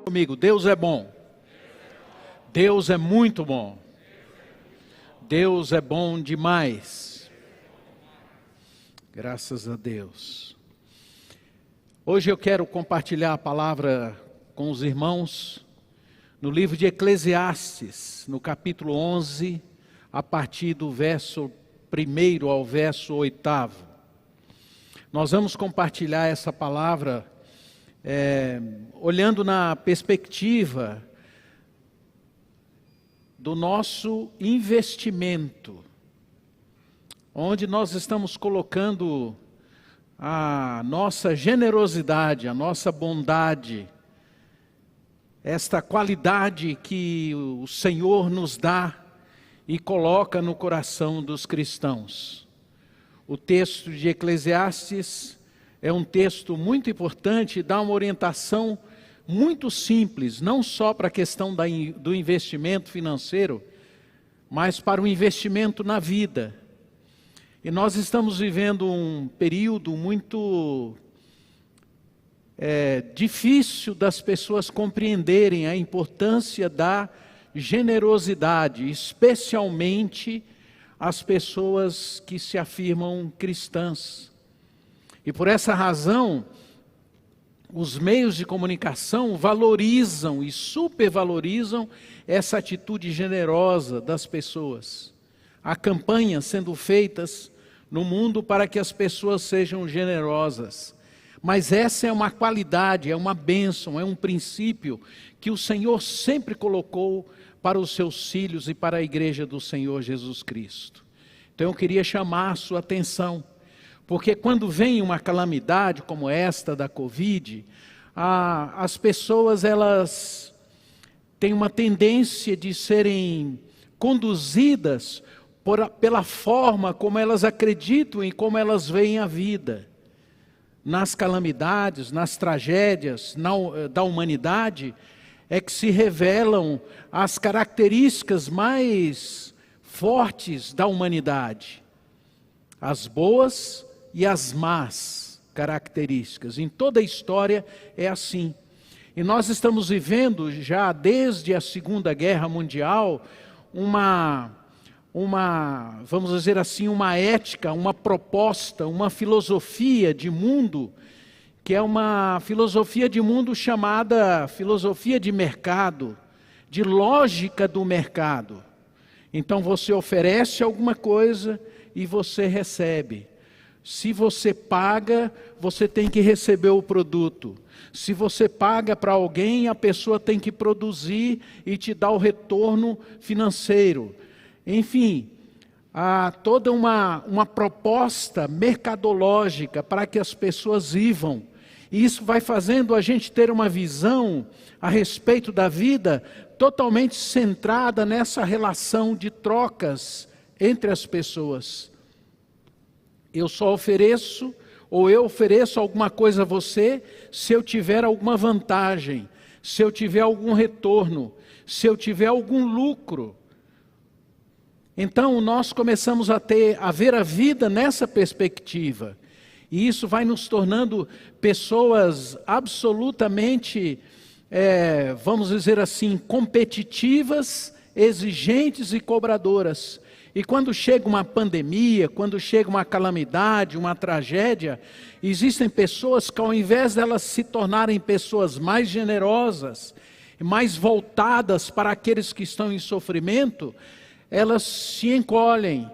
Comigo, Deus é bom. Deus é muito bom. Deus é bom demais. Graças a Deus. Hoje eu quero compartilhar a palavra com os irmãos no livro de Eclesiastes, no capítulo 11, a partir do verso 1 ao verso 8. Nós vamos compartilhar essa palavra olhando na perspectiva do nosso investimento, onde nós estamos colocando a nossa generosidade, a nossa bondade, esta qualidade que o Senhor nos dá e coloca no coração dos cristãos. O texto de Eclesiastes é um texto muito importante, dá uma orientação muito simples, não só para a questão do investimento financeiro, mas para o investimento na vida. E nós estamos vivendo um período muito difícil das pessoas compreenderem a importância da generosidade, especialmente as pessoas que se afirmam cristãs. E por essa razão, os meios de comunicação valorizam e supervalorizam essa atitude generosa das pessoas. Há campanhas sendo feitas no mundo para que as pessoas sejam generosas. Mas essa é uma qualidade, é uma bênção, é um princípio que o Senhor sempre colocou para os seus filhos e para a igreja do Senhor Jesus Cristo. Então eu queria chamar a sua atenção, porque quando vem uma calamidade como esta da Covid, as pessoas elas têm uma tendência de serem conduzidas pela forma como elas acreditam e como elas veem a vida. Nas calamidades, nas tragédias da humanidade, é que se revelam as características mais fortes da humanidade. As boas e as más características. Em toda a história é assim. E nós estamos vivendo já desde a Segunda Guerra Mundial vamos dizer assim, uma ética, uma proposta, uma filosofia de mundo, que é uma filosofia de mundo chamada filosofia de mercado, de lógica do mercado. Então você oferece alguma coisa e você recebe. Se você paga, você tem que receber o produto. Se você paga para alguém, a pessoa tem que produzir e te dar o retorno financeiro. Enfim, há toda uma proposta mercadológica para que as pessoas vivam. E isso vai fazendo a gente ter uma visão a respeito da vida totalmente centrada nessa relação de trocas entre as pessoas. Eu só ofereço, ou eu ofereço alguma coisa a você, se eu tiver alguma vantagem, se eu tiver algum retorno, se eu tiver algum lucro. Então nós começamos a ver a vida nessa perspectiva. E isso vai nos tornando pessoas absolutamente, vamos dizer assim, competitivas, exigentes e cobradoras. E quando chega uma pandemia, quando chega uma calamidade, uma tragédia, existem pessoas que ao invés de elas se tornarem pessoas mais generosas, mais voltadas para aqueles que estão em sofrimento, elas se encolhem,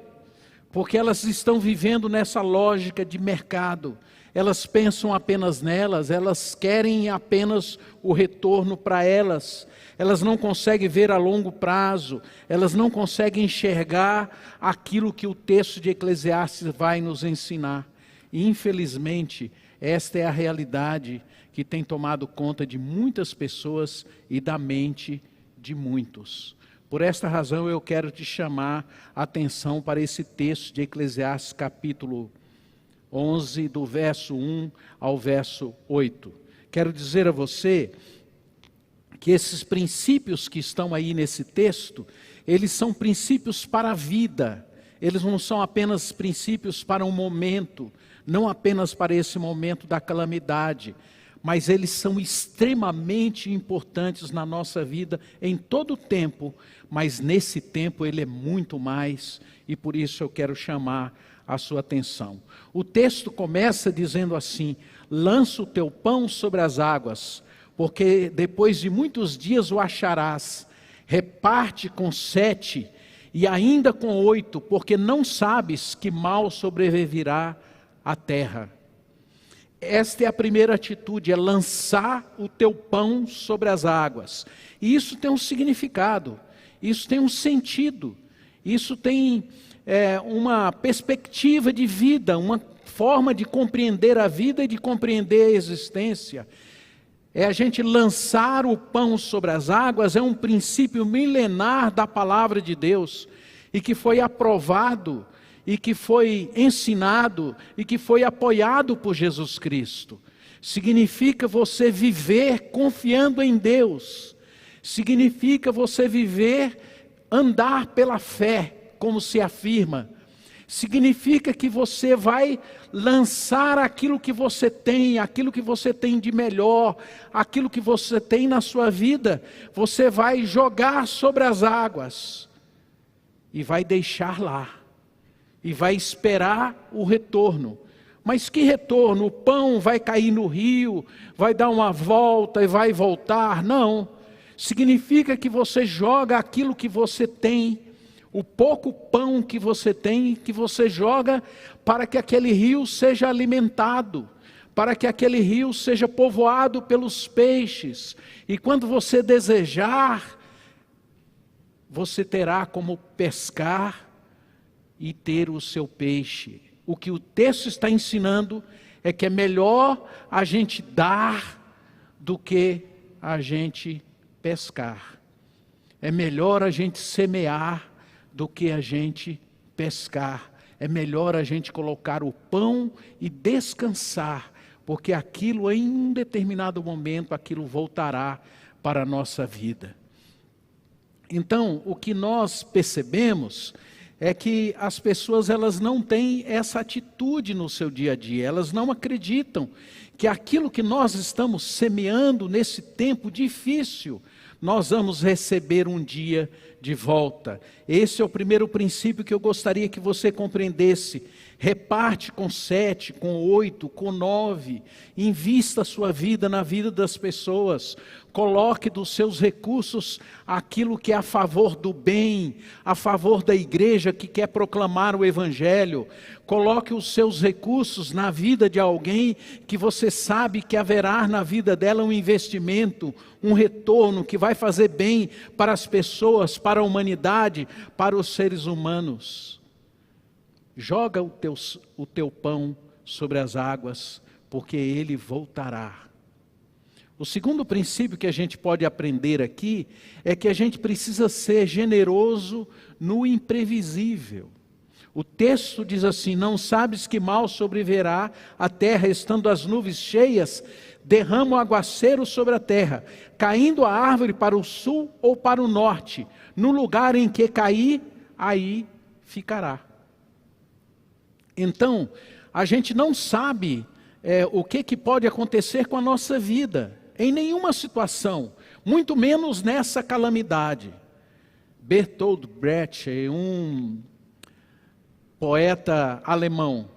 porque elas estão vivendo nessa lógica de mercado. Elas pensam apenas nelas, elas querem apenas o retorno para elas. Elas não conseguem ver a longo prazo, elas não conseguem enxergar aquilo que o texto de Eclesiastes vai nos ensinar. E infelizmente, esta é a realidade que tem tomado conta de muitas pessoas e da mente de muitos. Por esta razão eu quero te chamar a atenção para esse texto de Eclesiastes capítulo 11, do verso 1 ao verso 8. Quero dizer a você que esses princípios que estão aí nesse texto, eles são princípios para a vida. Eles não são apenas princípios para um momento, não apenas para esse momento da calamidade, mas eles são extremamente importantes na nossa vida em todo o tempo, mas nesse tempo ele é muito mais, e por isso eu quero chamar a sua atenção. O texto começa dizendo assim: lança o teu pão sobre as águas, porque depois de muitos dias o acharás, reparte com 7 e ainda com 8, porque não sabes que mal sobreviverá à terra. Esta é a primeira atitude, é lançar o teu pão sobre as águas. E isso tem um significado, isso tem um sentido, isso tem uma perspectiva de vida, uma forma de compreender a vida e de compreender a existência. É a gente lançar o pão sobre as águas, é um princípio milenar da palavra de Deus, e que foi aprovado, e que foi ensinado, e que foi apoiado por Jesus Cristo. Significa você viver confiando em Deus, significa você viver, andar pela fé, como se afirma. Significa que você vai lançar aquilo que você tem de melhor, aquilo que você tem na sua vida, você vai jogar sobre as águas, e vai deixar lá, e vai esperar o retorno. Mas que retorno? O pão vai cair no rio, vai dar uma volta e vai voltar? Não. Significa que você joga aquilo que você tem, o pouco pão que você tem, que você joga para que aquele rio seja alimentado, para que aquele rio seja povoado pelos peixes. E quando você desejar, você terá como pescar e ter o seu peixe. O que o texto está ensinando é que é melhor a gente dar do que a gente pescar. É melhor a gente semear do que a gente pescar. É melhor a gente colocar o pão e descansar, porque aquilo em um determinado momento, aquilo voltará para a nossa vida. Então, o que nós percebemos é que as pessoas, elas não têm essa atitude no seu dia a dia, elas não acreditam que aquilo que nós estamos semeando nesse tempo difícil, nós vamos receber um dia de volta. Esse é o primeiro princípio que eu gostaria que você compreendesse. Reparte com 7, com 8, com 9, invista a sua vida na vida das pessoas, coloque dos seus recursos aquilo que é a favor do bem, a favor da igreja que quer proclamar o Evangelho, coloque os seus recursos na vida de alguém que você sabe que haverá na vida dela um investimento, um retorno que vai fazer bem para as pessoas, para a humanidade, para os seres humanos. Joga o teu pão sobre as águas, porque ele voltará. O segundo princípio que a gente pode aprender aqui é que a gente precisa ser generoso no imprevisível. O texto diz assim: não sabes que mal sobrevirá a terra, estando as nuvens cheias, derrama o aguaceiro sobre a terra, caindo a árvore para o sul ou para o norte, no lugar em que cair, aí ficará. Então, a gente não sabe o que pode acontecer com a nossa vida, em nenhuma situação, muito menos nessa calamidade. Bertolt Brecht, um poeta alemão,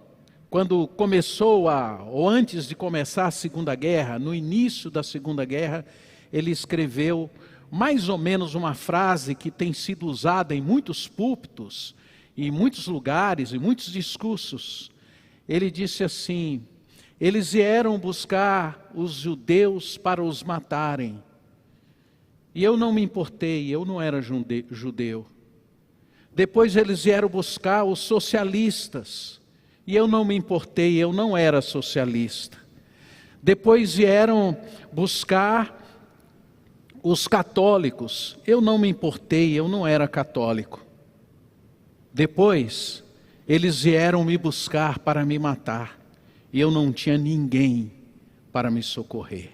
quando começou ou antes de começar a Segunda Guerra, no início da Segunda Guerra, ele escreveu mais ou menos uma frase que tem sido usada em muitos púlpitos, em muitos lugares, em muitos discursos. Ele disse assim: eles vieram buscar os judeus para os matarem, e eu não me importei, eu não era judeu. Depois eles vieram buscar os socialistas, e eu não me importei, eu não era socialista. Depois vieram buscar os católicos, eu não me importei, eu não era católico. Depois, eles vieram me buscar para me matar, e eu não tinha ninguém para me socorrer.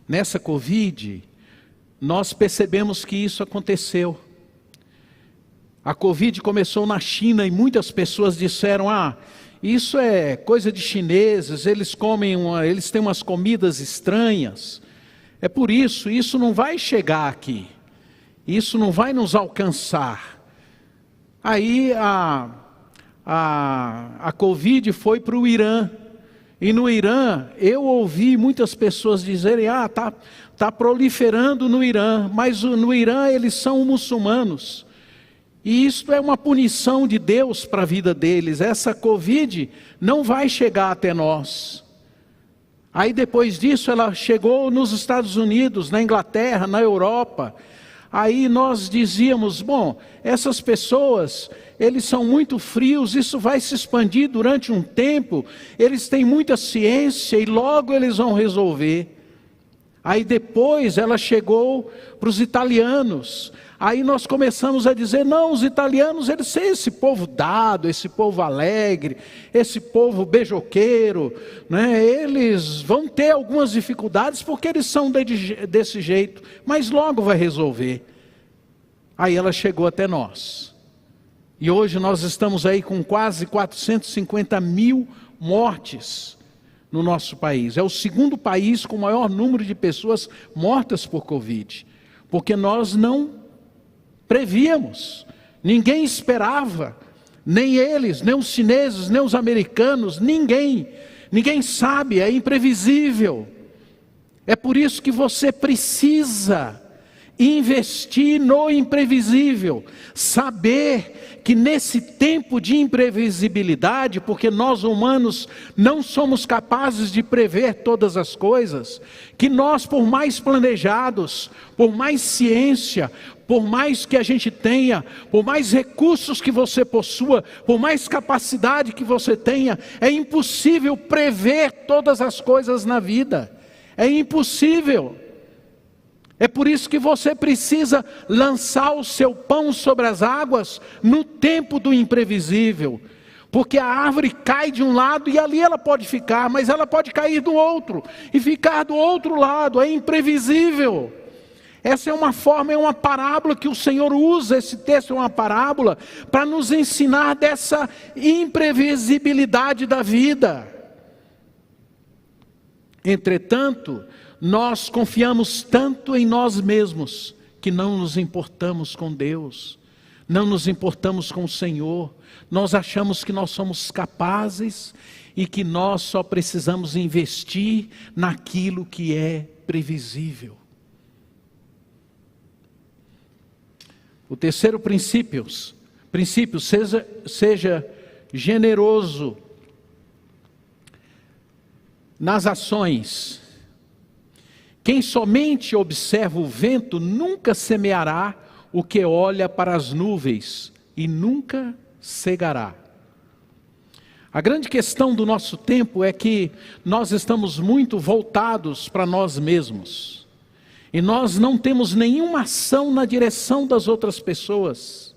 Nessa Covid, nós percebemos que isso aconteceu. A Covid começou na China e muitas pessoas disseram: isso é coisa de chineses, eles têm umas comidas estranhas. É por isso, isso não vai chegar aqui, isso não vai nos alcançar. Aí a Covid foi para o Irã, e no Irã eu ouvi muitas pessoas dizerem, tá proliferando no Irã, mas no Irã eles são muçulmanos, e isso é uma punição de Deus para a vida deles. Essa Covid não vai chegar até nós. Aí depois disso ela chegou nos Estados Unidos, na Inglaterra, na Europa. Aí nós dizíamos, bom, essas pessoas, eles são muito frios, isso vai se expandir durante um tempo, eles têm muita ciência e logo eles vão resolver. Aí depois ela chegou para os italianos. Aí nós começamos a dizer, não, os italianos, eles são esse povo dado, esse povo alegre, esse povo beijoqueiro, né? Eles vão ter algumas dificuldades porque eles são desse jeito, mas logo vai resolver. Aí ela chegou até nós. E hoje nós estamos aí com quase 450 mil mortes no nosso país. É o segundo país com o maior número de pessoas mortas por Covid, porque nós não prevíamos, ninguém esperava, nem eles, nem os chineses, nem os americanos, ninguém sabe, é imprevisível. É por isso que você precisa investir no imprevisível, saber que nesse tempo de imprevisibilidade, porque nós humanos não somos capazes de prever todas as coisas, que nós, por mais planejados, por mais ciência, por mais que a gente tenha, por mais recursos que você possua, por mais capacidade que você tenha, é impossível prever todas as coisas na vida, é impossível. É por isso que você precisa lançar o seu pão sobre as águas no tempo do imprevisível. Porque a árvore cai de um lado e ali ela pode ficar, mas ela pode cair do outro e ficar do outro lado, é imprevisível. Essa é uma forma, é uma parábola que o Senhor usa, esse texto é uma parábola, para nos ensinar dessa imprevisibilidade da vida. Entretanto, nós confiamos tanto em nós mesmos, que não nos importamos com Deus, não nos importamos com o Senhor, nós achamos que nós somos capazes e que nós só precisamos investir naquilo que é previsível. O terceiro princípio, seja generoso nas ações. Quem somente observa o vento nunca semeará o que olha para as nuvens e nunca cegará. A grande questão do nosso tempo é que nós estamos muito voltados para nós mesmos. E nós não temos nenhuma ação na direção das outras pessoas.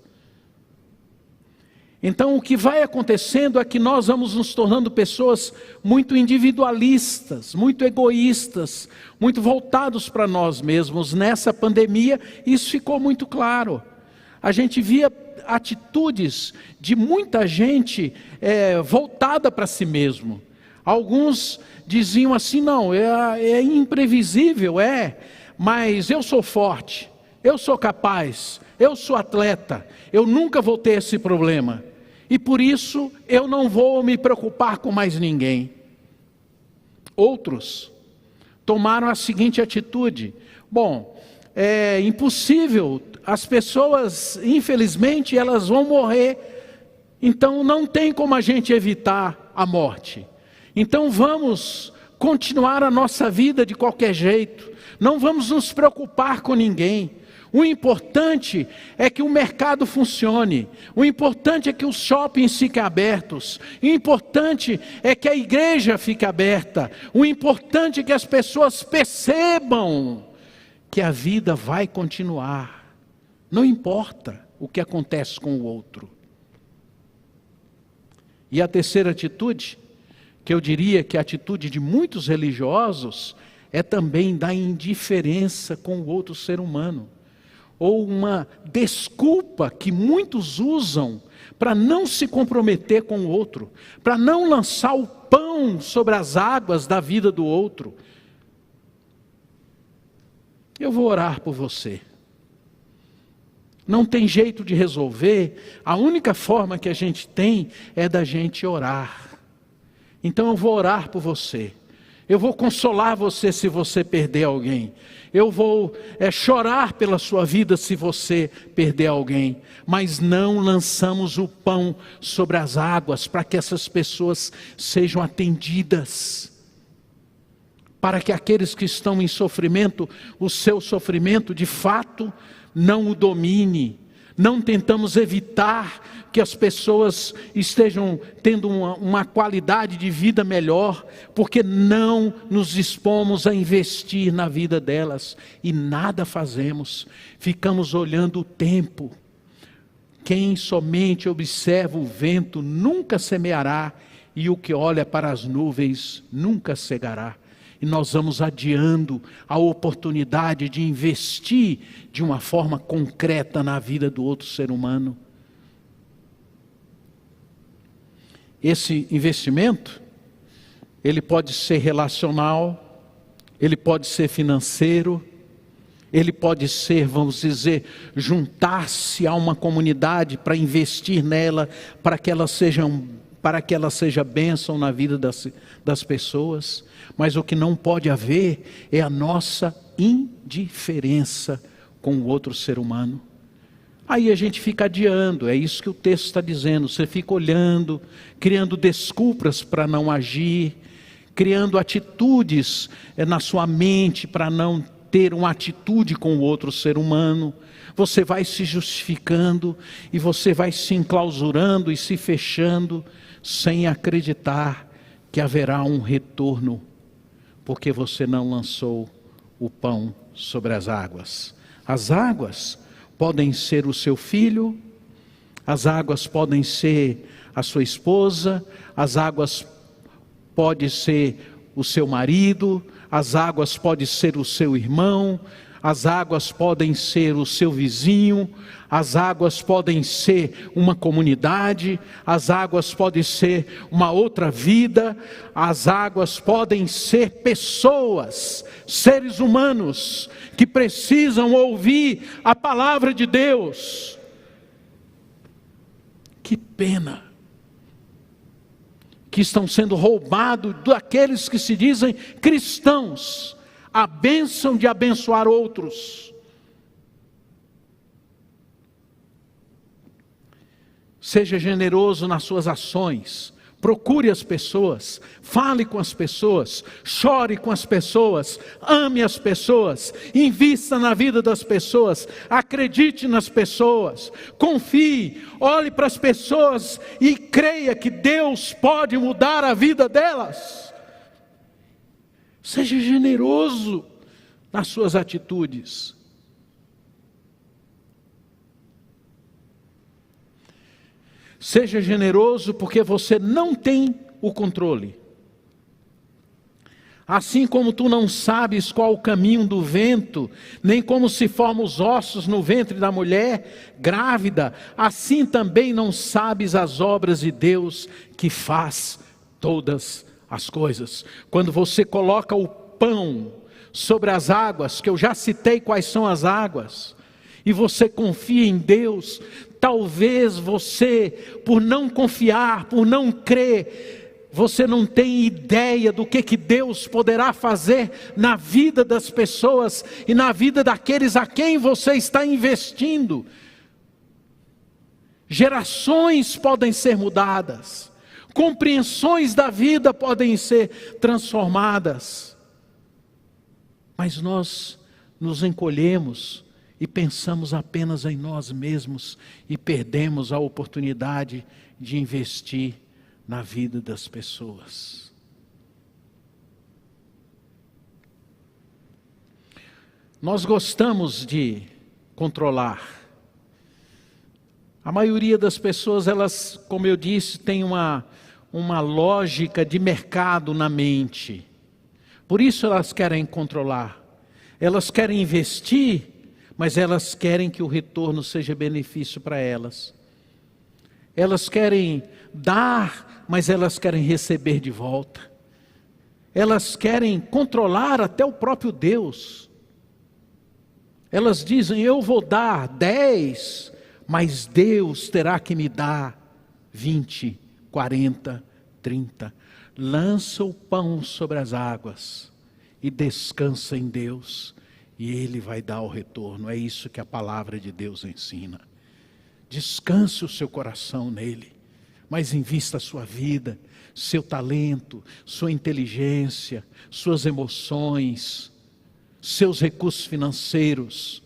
Então o que vai acontecendo é que nós vamos nos tornando pessoas muito individualistas, muito egoístas, muito voltados para nós mesmos. Nessa pandemia isso ficou muito claro. A gente via atitudes de muita gente voltada para si mesmo. Alguns diziam assim, não, é imprevisível, mas eu sou forte, eu sou capaz, eu sou atleta, eu nunca vou ter esse problema. E por isso eu não vou me preocupar com mais ninguém. Outros tomaram a seguinte atitude: bom, é impossível, as pessoas, infelizmente, elas vão morrer, então não tem como a gente evitar a morte. Então vamos continuar a nossa vida de qualquer jeito, não vamos nos preocupar com ninguém. O importante é que o mercado funcione, o importante é que os shoppings fiquem abertos, o importante é que a igreja fique aberta, o importante é que as pessoas percebam que a vida vai continuar, não importa o que acontece com o outro. E a terceira atitude, que eu diria que é a atitude de muitos religiosos, é também da indiferença com o outro ser humano. Ou uma desculpa que muitos usam para não se comprometer com o outro, para não lançar o pão sobre as águas da vida do outro. Eu vou orar por você. Não tem jeito de resolver, a única forma que a gente tem é da gente orar. Então eu vou orar por você. Eu vou consolar você se você perder alguém. Eu vou chorar pela sua vida se você perder alguém. Mas não lançamos o pão sobre as águas para que essas pessoas sejam atendidas. Para que aqueles que estão em sofrimento, o seu sofrimento de fato não o domine. Não tentamos evitar que as pessoas estejam tendo uma qualidade de vida melhor, porque não nos dispomos a investir na vida delas e nada fazemos. Ficamos olhando o tempo. Quem somente observa o vento nunca semeará, e o que olha para as nuvens nunca cegará. E nós vamos adiando a oportunidade de investir de uma forma concreta na vida do outro ser humano. Esse investimento, ele pode ser relacional, ele pode ser financeiro, ele pode ser, vamos dizer, juntar-se a uma comunidade para investir nela, para que ela seja bênção na vida das pessoas. Mas o que não pode haver é a nossa indiferença com o outro ser humano. Aí a gente fica adiando, é isso que o texto está dizendo. Você fica olhando, criando desculpas para não agir, criando atitudes na sua mente para não ter uma atitude com o outro ser humano. Você vai se justificando e você vai se enclausurando e se fechando sem acreditar que haverá um retorno, porque você não lançou o pão sobre as águas. As águas podem ser o seu filho, as águas podem ser a sua esposa, as águas podem ser o seu marido, as águas podem ser o seu irmão, as águas podem ser o seu vizinho, as águas podem ser uma comunidade, as águas podem ser uma outra vida, as águas podem ser pessoas, seres humanos, que precisam ouvir a palavra de Deus. Que pena que estão sendo roubados daqueles que se dizem cristãos, a bênção de abençoar outros. Seja generoso nas suas ações, procure as pessoas, fale com as pessoas, chore com as pessoas, ame as pessoas, invista na vida das pessoas, acredite nas pessoas, confie, olhe para as pessoas e creia que Deus pode mudar a vida delas. Seja generoso nas suas atitudes. Seja generoso porque você não tem o controle. Assim como tu não sabes qual o caminho do vento, nem como se formam os ossos no ventre da mulher grávida, assim também não sabes as obras de Deus que faz todas as coisas. Quando você coloca o pão sobre as águas, que eu já citei quais são as águas, e você confia em Deus, talvez você, por não confiar, por não crer, você não tem ideia do que Deus poderá fazer na vida das pessoas e na vida daqueles a quem você está investindo. Gerações podem ser mudadas, compreensões da vida podem ser transformadas, mas nós nos encolhemos e pensamos apenas em nós mesmos e perdemos a oportunidade de investir na vida das pessoas. Nós gostamos de controlar. A maioria das pessoas, elas, como eu disse, tem uma lógica de mercado na mente. Por isso elas querem controlar. Elas querem investir, mas elas querem que o retorno seja benefício para elas. Elas querem dar, mas elas querem receber de volta. Elas querem controlar até o próprio Deus. Elas dizem, eu vou dar 10, mas Deus terá que me dar 20, 40, 30. Lança o pão sobre as águas e descansa em Deus, e Ele vai dar o retorno. É isso que a palavra de Deus ensina. Descanse o seu coração nele, mas invista a sua vida, seu talento, sua inteligência, suas emoções, seus recursos financeiros,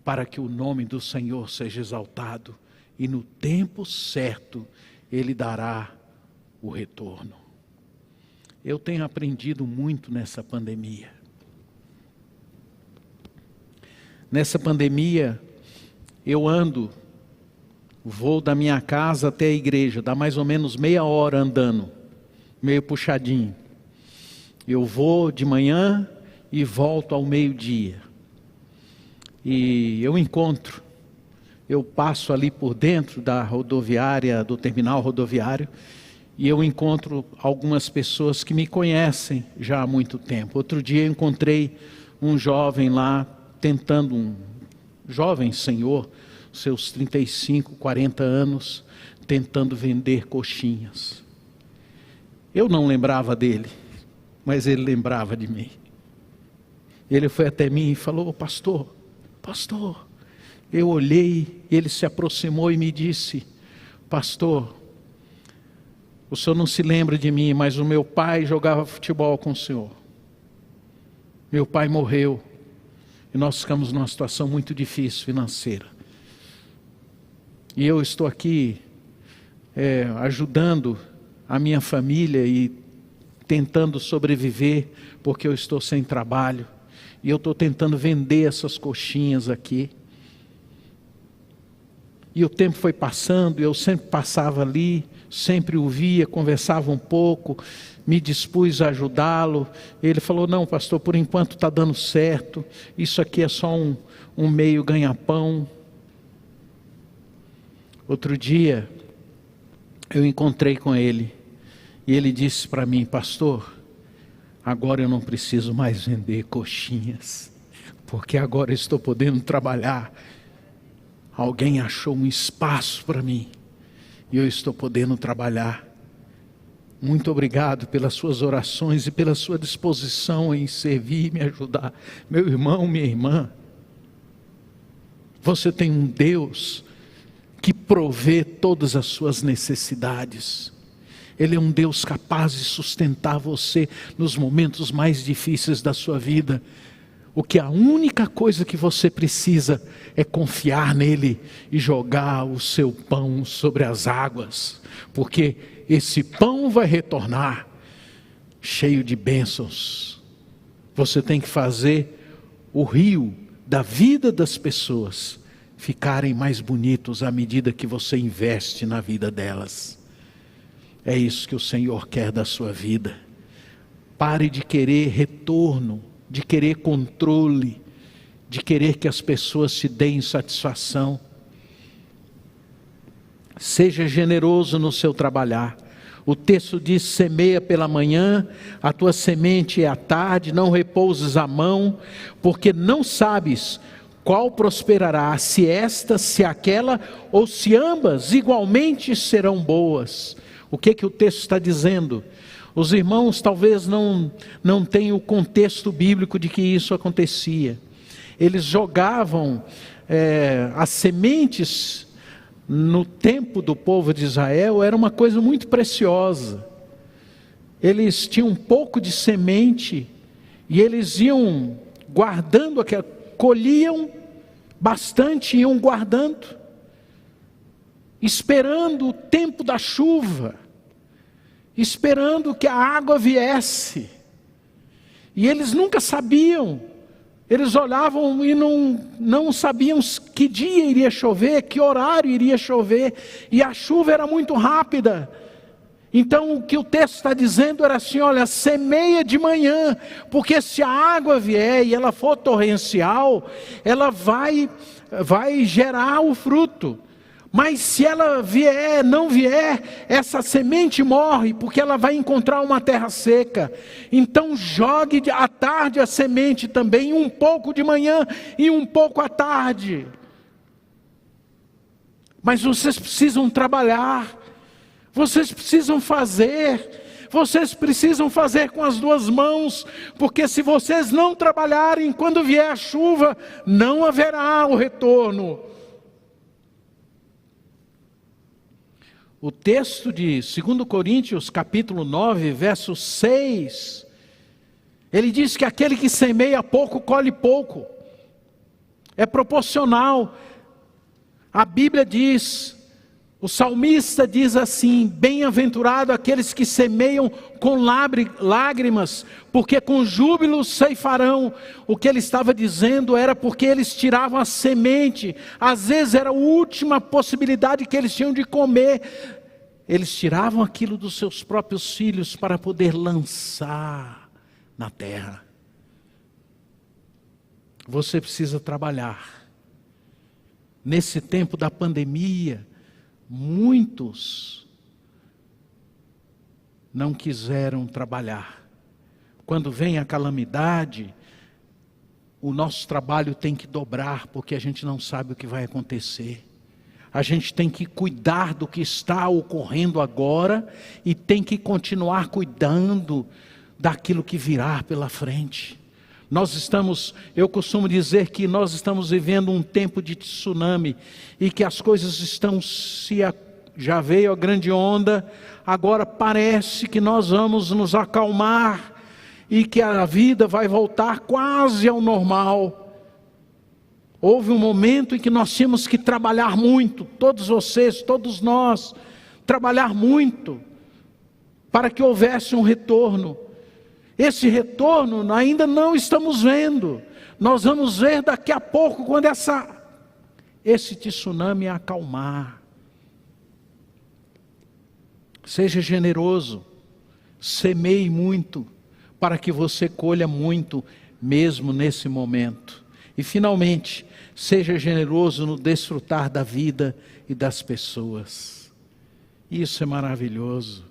para que o nome do Senhor seja exaltado, e no tempo certo Ele dará o retorno. Eu tenho aprendido muito nessa pandemia. Nessa pandemia, eu vou da minha casa até a igreja, dá mais ou menos meia hora andando, meio puxadinho. Eu vou de manhã e volto ao meio-dia. E eu passo ali por dentro da rodoviária, do terminal rodoviário, e eu encontro algumas pessoas que me conhecem já há muito tempo. Outro dia eu encontrei um jovem lá, um jovem senhor, seus 35, 40 anos, tentando vender coxinhas. Eu não lembrava dele, mas ele lembrava de mim. Ele foi até mim e falou, pastor, eu olhei, e ele se aproximou e me disse, pastor, o senhor não se lembra de mim, mas o meu pai jogava futebol com o senhor. Meu pai morreu, e nós ficamos numa situação muito difícil financeira. E eu estou aqui ajudando a minha família e tentando sobreviver, porque eu estou sem trabalho. E eu estou tentando vender essas coxinhas aqui. E o tempo foi passando, eu sempre passava ali, sempre o via, conversava um pouco, me dispus a ajudá-lo. Ele falou, não pastor, por enquanto está dando certo, isso aqui é só um meio ganha-pão. Outro dia, eu encontrei com ele, e ele disse para mim, pastor, agora eu não preciso mais vender coxinhas, porque agora eu estou podendo trabalhar. Alguém achou um espaço para mim, e eu estou podendo trabalhar. Muito obrigado pelas suas orações e pela sua disposição em servir e me ajudar. Meu irmão, minha irmã, você tem um Deus que provê todas as suas necessidades. Ele é um Deus capaz de sustentar você nos momentos mais difíceis da sua vida. A única coisa que você precisa é confiar nele e jogar o seu pão sobre as águas, porque esse pão vai retornar cheio de bênçãos. Você tem que fazer o rio da vida das pessoas ficarem mais bonitos à medida que você investe na vida delas. É isso que o Senhor quer da sua vida. Pare de querer retorno, de querer controle, de querer que as pessoas te deem satisfação. Seja generoso no seu trabalhar. O texto diz, semeia pela manhã, a tua semente é à tarde, não repouses a mão, porque não sabes qual prosperará, se esta, se aquela, ou se ambas igualmente serão boas. O que o texto está dizendo? Os irmãos talvez não tenham o contexto bíblico de que isso acontecia. Eles jogavam as sementes no tempo do povo de Israel, era uma coisa muito preciosa. Eles tinham um pouco de semente e eles iam guardando aquela, colhiam bastante e iam guardando, esperando o tempo da chuva, esperando que a água viesse. E eles nunca sabiam, eles olhavam e não sabiam que dia iria chover, que horário iria chover, e a chuva era muito rápida. Então o que o texto está dizendo era assim, olha, semeia de manhã, porque se a água vier e ela for torrencial, ela vai gerar o fruto. Mas se ela vier, não vier, essa semente morre, porque ela vai encontrar uma terra seca. Então jogue à tarde a semente também, um pouco de manhã e um pouco à tarde. Mas vocês precisam trabalhar, vocês precisam fazer, vocês precisam fazer com as duas mãos, porque se vocês não trabalharem, quando vier a chuva, não haverá o retorno. O texto de 2 Coríntios, capítulo 9, verso 6, ele diz que aquele que semeia pouco, colhe pouco. É proporcional. A Bíblia diz, o salmista diz assim: bem-aventurado aqueles que semeiam com lágrimas, porque com júbilo ceifarão. O que ele estava dizendo era porque eles tiravam a semente, às vezes era a última possibilidade que eles tinham de comer. Eles tiravam aquilo dos seus próprios filhos para poder lançar na terra. Você precisa trabalhar. Nesse tempo da pandemia, muitos não quiseram trabalhar. Quando vem a calamidade, o nosso trabalho tem que dobrar, porque a gente não sabe o que vai acontecer. A gente tem que cuidar do que está ocorrendo agora e tem que continuar cuidando daquilo que virá pela frente. Eu costumo dizer que nós estamos vivendo um tempo de tsunami e que as coisas estão já veio a grande onda, agora parece que nós vamos nos acalmar e que a vida vai voltar quase ao normal. Houve um momento em que nós tínhamos que trabalhar muito, todos vocês, todos nós, trabalhar muito, para que houvesse um retorno. Esse retorno ainda não estamos vendo, nós vamos ver daqui a pouco, quando esse tsunami acalmar. Seja generoso, semeie muito, para que você colha muito, mesmo nesse momento. E finalmente, seja generoso no desfrutar da vida e das pessoas. Isso é maravilhoso.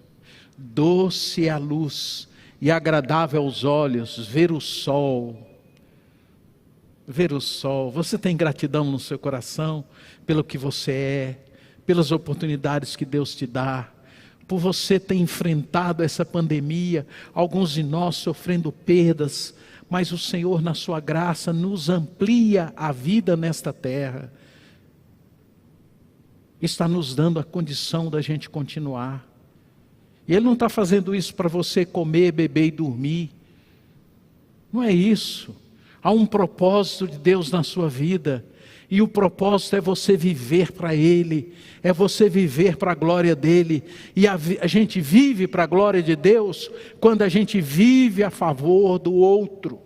Doce é a luz e agradável aos olhos ver o sol. Ver o sol. Você tem gratidão no seu coração pelo que você é, pelas oportunidades que Deus te dá, por você ter enfrentado essa pandemia, alguns de nós sofrendo perdas, mas o Senhor, na sua graça, nos amplia a vida nesta terra. Está nos dando a condição da gente continuar. E Ele não está fazendo isso para você comer, beber e dormir. Não é isso. Há um propósito de Deus na sua vida. E o propósito é você viver para Ele. É você viver para a glória dEle. E a gente vive para a glória de Deus quando a gente vive a favor do outro.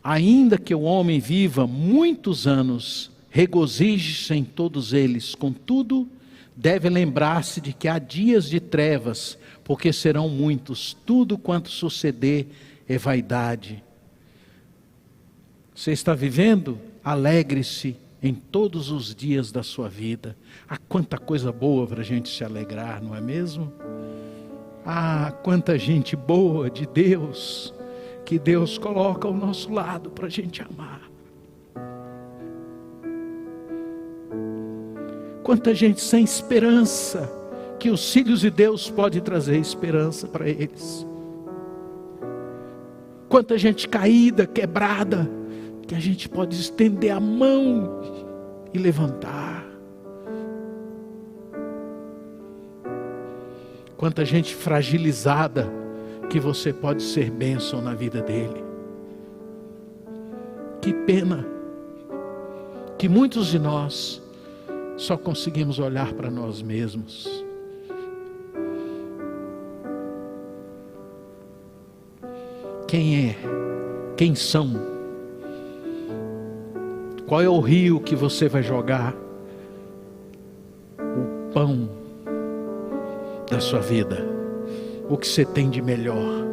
Ainda que o homem viva muitos anos, regozije-se em todos eles. Contudo, deve lembrar-se de que há dias de trevas, porque serão muitos. Tudo quanto suceder é vaidade. Você está vivendo? Alegre-se em todos os dias da sua vida. Há quanta coisa boa para a gente se alegrar, não é mesmo? Ah, quanta gente boa de Deus, que Deus coloca ao nosso lado para a gente amar. Quanta gente sem esperança, que os filhos de Deus podem trazer esperança para eles. Quanta gente caída, quebrada, que a gente pode estender a mão e levantar. Quanta gente fragilizada, que você pode ser bênção na vida dele. Que pena que muitos de nós só conseguimos olhar para nós mesmos. Quem é? Quem são? Qual é o rio que você vai jogar o pão da sua vida? O que você tem de melhor?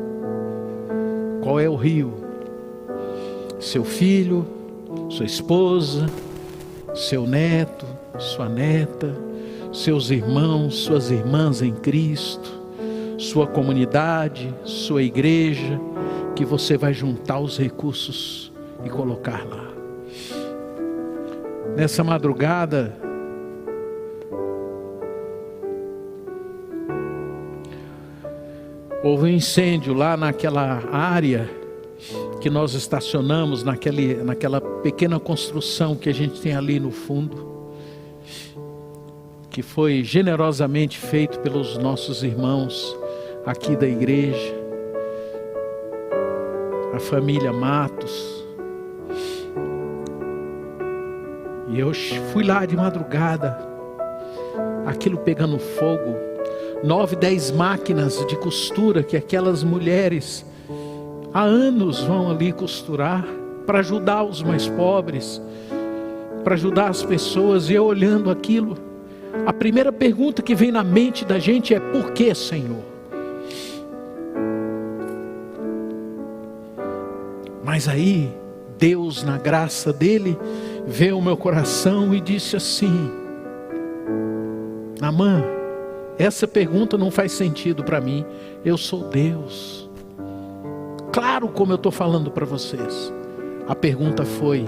Qual é o rio? seu filho, sua esposa, seu neto, sua neta, seus irmãos, suas irmãs em Cristo, sua comunidade, sua igreja, que você vai juntar os recursos e colocar lá. Nessa madrugada, houve um incêndio lá naquela área que nós estacionamos, naquela pequena construção que a gente tem ali no fundo, que foi generosamente feito pelos nossos irmãos aqui da igreja, a família Matos. E eu fui lá de madrugada, aquilo pegando fogo, 9, 10 máquinas de costura que aquelas mulheres há anos vão ali costurar para ajudar os mais pobres, para ajudar as pessoas. E eu olhando aquilo, a primeira pergunta que vem na mente da gente é: por que, Senhor? Mas aí Deus, na graça dele, veio ao meu coração e disse assim: Naamã, essa pergunta não faz sentido para mim. Eu sou Deus. Claro, como eu estou falando para vocês. A pergunta foi: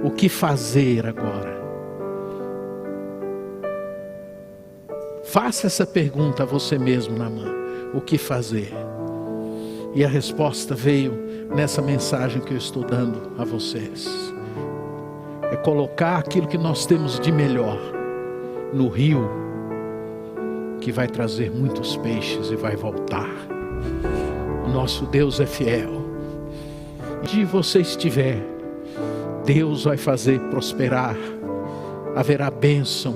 o que fazer agora? Faça essa pergunta a você mesmo, Naamã. O que fazer? E a resposta veio nessa mensagem que eu estou dando a vocês. É colocar aquilo que nós temos de melhor no rio, que vai trazer muitos peixes e vai voltar. O nosso Deus é fiel. Onde você estiver, Deus vai fazer prosperar. Haverá bênção,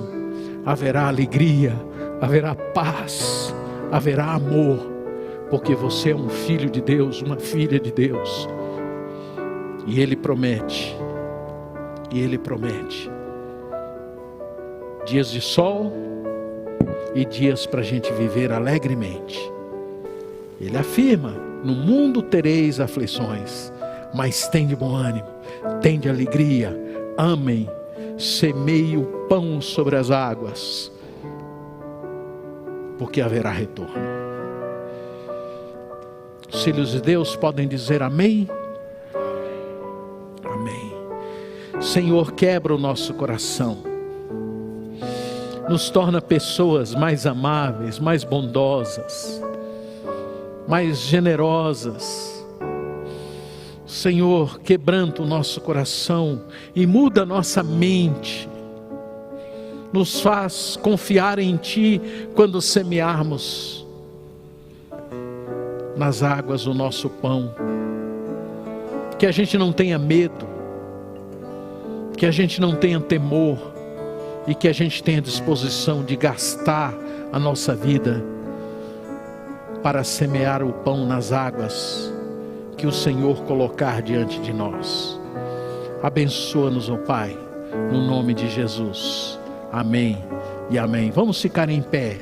haverá alegria, haverá paz, haverá amor, porque você é um filho de Deus, uma filha de Deus. E Ele promete, dias de sol e dias para a gente viver alegremente. Ele afirma: no mundo tereis aflições, mas tende bom ânimo, tende alegria, amem, semeie o pão sobre as águas, porque haverá retorno. Os filhos de Deus podem dizer amém? Amém. Senhor, quebra o nosso coração, nos torna pessoas mais amáveis, mais bondosas, mais generosas. Senhor, quebranta o nosso coração e muda a nossa mente, nos faz confiar em Ti quando semearmos nas águas o nosso pão. Que a gente não tenha medo, que a gente não tenha temor, e que a gente tenha disposição de gastar a nossa vida para semear o pão nas águas que o Senhor colocar diante de nós. Abençoa-nos, ó Pai, no nome de Jesus. Amém e amém. Vamos ficar em pé.